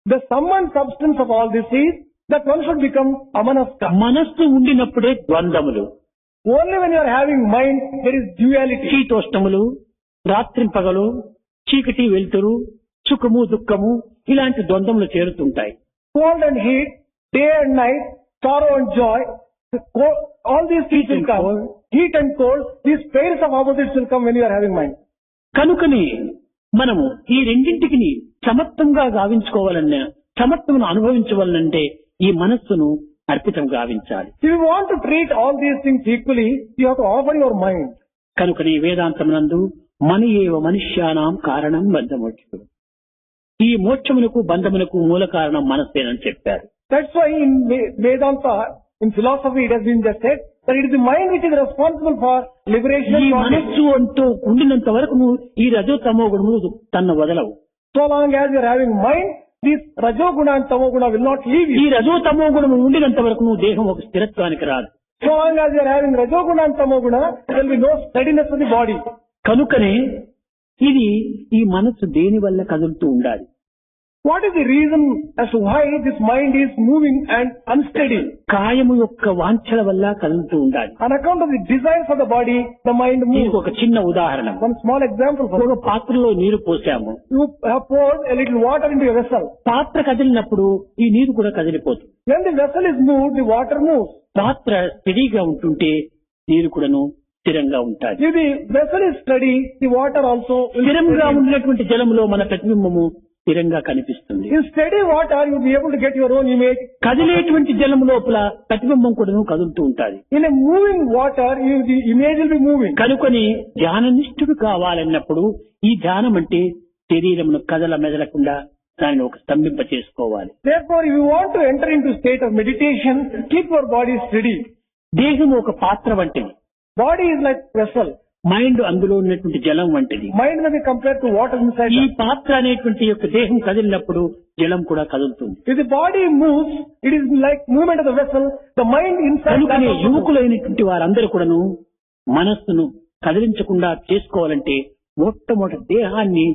the sum and substance of all this is that one should become amanaska. మనస్సు ఉండినప్పుడే ద్వంద్వములు. Only when you are having mind, there is duality. శీతోష్టములు, రాత్రింపగలు, చీకటి వెలుతురు, సుఖము దుఃఖము ఇలాంటి ద్వంద్వములు చేరుతుంటాయి. Cold and heat, day and night, sorrow and joy, all these things will come. Heat and cold, these pairs of opposites will come when you are having mind. కనుకనే మనము ఈ రెండింటికి సమత్వంగా గావించుకోవాలన్నా, సమత్వమును అనుభవించవాలంటే ఈ మనస్సును అర్పితం గావించాలి. If you want to treat all these things equally, you have to offer your mind. కనుకనే వేదాంతమునందు మనయేవ మనుష్యానాం కారణం బంధమోక్షం, ఈ మోక్షమునకు బంధమునకు మూల కారణం మనస్సేనని చెప్పారు. That's why in Vedanta, in philosophy, it has been just said that it is the mind which is responsible for liberation. ఈ మనస్సు అంటూ ఉండినంత వరకు నువ్వు ఈ రజో తమో గుణములు తన వదలవు. So long as you are having mind, this rajoguna and tamoguna will not leave ఈ you. రజో తమో గుణము ఉండినంత వరకు నువ్వు దేహం ఒక స్థిరత్వానికి రాదు. So long as you are having rajoguna and tamoguna, there will be no steadiness of the body. కనుకనే ఇది ఈ మనస్సు దేని వల్ల కదులుతూ ఉండాలి. What is the reason as to why this mind is moving and unsteady? కాయము యొక్క వాంఛల వల్ల కదులుతూ ఉండాలి. On account of the desires of the body, the mind దీనికి moves. ఒక చిన్న ఉదాహరణ. One small example for ఒక పాత్రలో నీరు పోసాము. you have poured a little water into a vessel. పాత్ర కదిలినప్పుడు ఈ నీరు కూడా కదిలిపోతుంది. When the vessel is moved, the water moves. పాత్ర స్టడీగా ఉంటుంటే నీరు కూడాను స్థిరంగా ఉంటాయి. If the vessel is steady, the water also will స్థిరంగా steady. ఉండినటువంటి జలంలో మన ప్రతిబింబము స్థిరంగా కనిపిస్తుంది. In steady water, you will be able to get your own image. కదిలేటువంటి జలం లోపల ప్రతిబింబం కూడాను కదులుతూ ఉంటుంది. In a moving water, the image will be moving. కనుకొని ధ్యాననిష్ఠుడు కావాలన్నప్పుడు ఈ ధ్యానం అంటే శరీరమును కదల మెదలకుండా దానిని ఒక స్తంభింప చేసుకోవాలి. Therefore, if you want to enter into state of meditation, keep your body steady. దేహం ఒక పాత్ర వంటిది. Body is like vessel. Mind అందులో ఉన్నటువంటి జలం వంటిది. Mind may be compared to water inside. ఈ పాత్ర అనేటువంటి యొక్క దేహం కదిలినప్పుడు జలం కూడా కదులుతుంది. If the body moves, it is like movement of the vessel. The mind inside. కనుకనే that also moves. యువకులైనటువంటి వారందరూ కూడాను మనస్సును కదిలించకుండా చేసుకోవాలంటే మొట్టమొదటి దేహాన్ని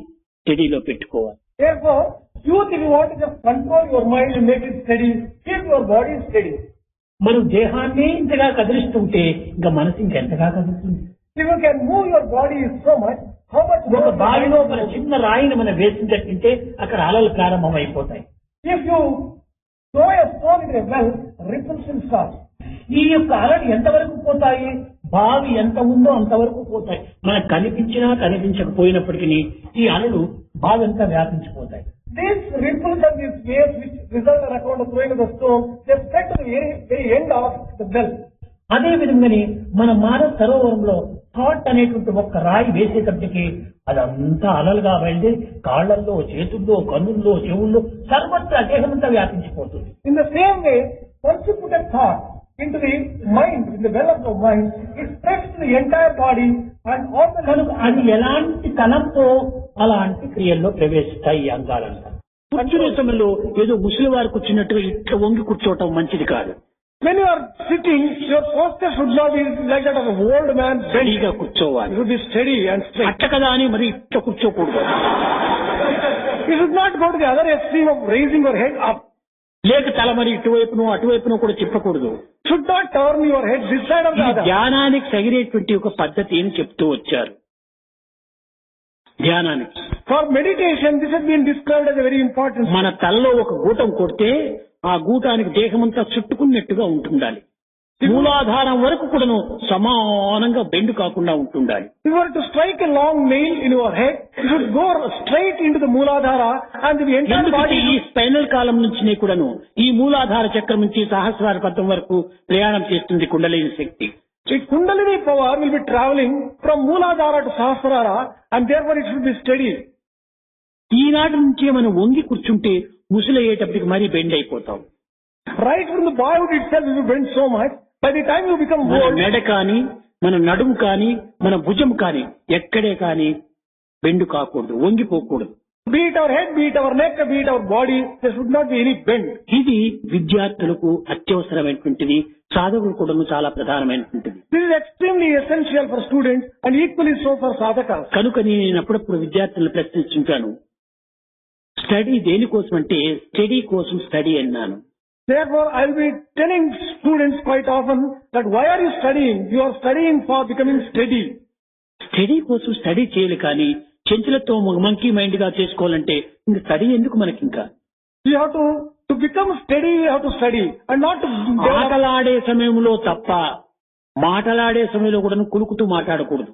స్టడీలో పెట్టుకోవాలి. Therefore, youth, if you want to just control your mind and make it steady, keep your body steady. మనం దేహాన్ని ఇంతగా కదిలిస్తుంటే ఇంకా మనసు ఇంకెంతగా కదులుతుంది. If you can move your body so much, how much ఒక more బావిలో మన చిన్న రాయిని మనం వేసిందంటే అక్కడ అలలు ప్రారంభం అయిపోతాయి. if you throw a stone into a well, ripples will start. ఈ యొక్క అలలు ఎంతవరకు పోతాయి? బావి ఎంత ఉందో అంతవరకు పోతాయి. మనకు కనిపించినా కనిపించకపోయినప్పటికీ ఈ అలలు బావి అంతా వ్యాపించిపోతాయి. These ripples and these waves which result on account of throwing of the stone, they spread to the very end of the well. అదే విధంగానే మన మానవ సరోవరంలో థాట్ అనేటువంటి ఒక్క రాయి వేసేటప్పటికి అదంతా అలలుగా బయలుదేరి కాళ్లల్లో, చేతుల్లో, కన్నుల్లో, చెవుల్లో సర్వత్రా దేహమంతా వ్యాపించిపోతుంది. In the same way, once you put a thought into the mind, in the well of the mind, it spreads to the entire body and all the కనుక అది ఎలాంటి తలంతో అలాంటి క్రియల్లో ప్రవేశిస్తాయి ఈ అంగాలంతా. కూర్చునే సమయంలో ఏదో ముసలి వారు కూర్చున్నట్టుగా ఇట్లా వంగి కూర్చోవటం మంచిది కాదు. When you are sitting, your posture should not be like that of an old man bent. రెడీగా కూర్చోవాలి. You should be steady and straight. అట్ట కదా అని మరి ఇట్లా కూర్చోకూడదు. You should not go to the other extreme of raising your head up. లేక తల మరి ఇటువైపును అటువైపును కూడా తిప్పకూడదు. Should not turn your head this side of the ఈ other. ధ్యానానికి తగినటువంటి ఒక పద్ధతి అని చెప్తూ వచ్చారు. ధ్యానానికి For meditation, this has been described as a very important. మన తలలో ఒక గూటం కొడితే ఆ గూటానికి దేహమంతా చుట్టుకున్నట్టుగా ఉంటుండాలి. మూలాధారం వరకు కూడాను సమానంగా బెండు కాకుండా ఉంటుండాలి. If you were to strike a long nail in your head, you should go straight into the Mooladhara and the entire ఎందుకంటే body. ఈ స్పైనల్ కాలం నుంచి కూడాను ఈ మూలాధార చక్రం నుంచి సహస్రార పథం వరకు ప్రయాణం చేస్తుంది కుండలిని శక్తి. The Kundalini power will be traveling from Mooladhara to Sahasrara and therefore it should be steady. ఈనాటి నుంచే మనం వంగి కూర్చుంటే ముసలయ్యేటప్పటికి మరీ బెండ్ అయిపోతాం. Right from the boyhood itself, if you bend so much, by the time you become మన old, మెడ కానీ మన నడుము కానీ మన భుజం కానీ ఎక్కడే కానీ బెండు కాకూడదు, వంగిపోకూడదు. Be it our head, be it our neck, be it our body, there should not be any bend. ఇది విద్యార్థులకు అత్యవసరమైనటువంటిది, సాధకులు కూడా చాలా ప్రధానమైనటువంటిది. This is extremely essential for students and equally so for sadhakas. కనుక నేను అప్పుడప్పుడు విద్యార్థులను ప్రశ్నిస్తుంటాను, స్టడీ దేనికోసం అంటే స్టడీ కోసం స్టడీ అన్నాను. Therefore, I will be telling students quite often that why are you studying? You are studying for becoming steady. Study కోసం study చేయాలి, కానీ చెంచులతో మంకీ మైండ్ గా చేసుకోవాలంటే ఇంక స్టడీ ఎందుకు మనకి? ఇంకా You have to become steady, you have to study and not to ఆటలాడే సమయంలో తప్ప మాటలాడే సమయంలో కూడా కులుకుతూ మాట్లాడకూడదు.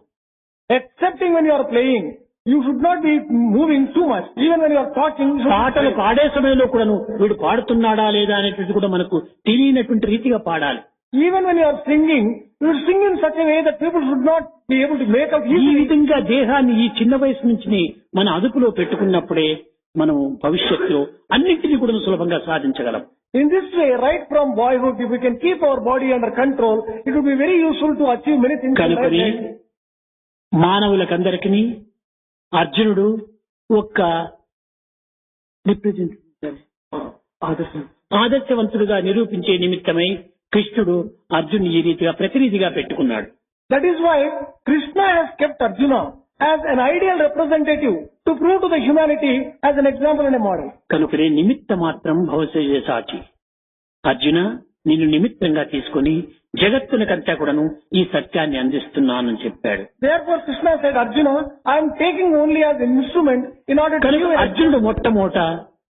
excepting when you are playing. You should not be moving too much. Even when you are talking, you should పాటలు పాడే సమయంలో కూడాను వీడు పాడుతున్నాడా లేదా అనేటువంటి కూడా మనకు తెలియనటువంటి రీతిగా పాడాలి. even when you are singing, you should sing in such a way that people should not be able to make out ఈ easily. విధంగా దేహాన్ని ఈ చిన్న వయసు నుంచి మన అదుపులో పెట్టుకున్నప్పుడే మనం భవిష్యత్తులో అన్నింటినీ కూడా సులభంగా సాధించగలం. In this way, right from boyhood, if we can keep our body under control, it will be very useful to achieve many things in కనుకని life. మానవులకందరికీ అర్జునుడు ఒక్క ఆదర్శవంతుడుగా నిరూపించే నిమిత్తమై కృష్ణుడు అర్జునుని ఈ రీతిగా ప్రతినిధిగా పెట్టుకున్నాడు. That is why Krishna has kept Arjuna as an ideal representative to prove to the humanity as an example and a model. కనుకనే నిమిత్త మాత్రం భవశేష సాచి, అర్జున నిన్ను నిమిత్తంగా తీసుకుని జగత్తునకంతా కూడాను ఈ సత్యాన్ని అందిస్తున్నానని చెప్పాడు. Therefore Krishna said, Arjuna, I am taking only as an instrument in order to కనుక give an అర్జునుడు మొట్టమొదట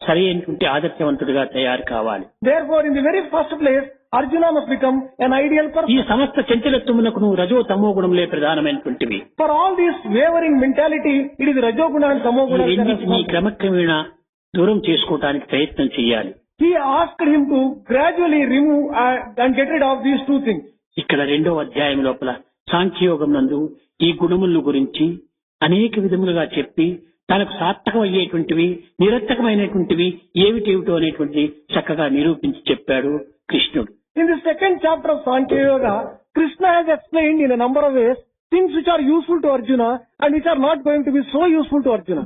సరైనటువంటి ఆదర్శవంతుడిగా తయారు కావాలి. Therefore, in the very first place, Arjuna must become an ideal ఈ person. సమస్త చంచలత్వమునకు రజో తమో గుణములే ప్రధానమైనటువంటివి. For all this wavering mentality, it is Rajoguna and ఈ Tamoguna. that are రెండింటినీ responsible. క్రమక్రమేణా దూరం చేసుకోవడానికి ప్రయత్నం చేయాలి. He asked him to gradually remove and get rid of these two things. ఇక్కడ 2వ అధ్యాయం లోపల సాంఖ్యయోగం నందు ఈ గుణముల గురించి అనేక విధములుగా చెప్పి తనకు సార్థకం అయ్యేటువంటివి నిరర్థకమైనటువంటివి ఏమిటేమిటో అనేటువంటి చక్కగా నిరూపించి చెప్పాడు కృష్ణుడు. In the second chapter of Sankhya Yoga, Krishna has explained in a number of ways things which are useful to Arjuna and which are not going to be so useful to Arjuna.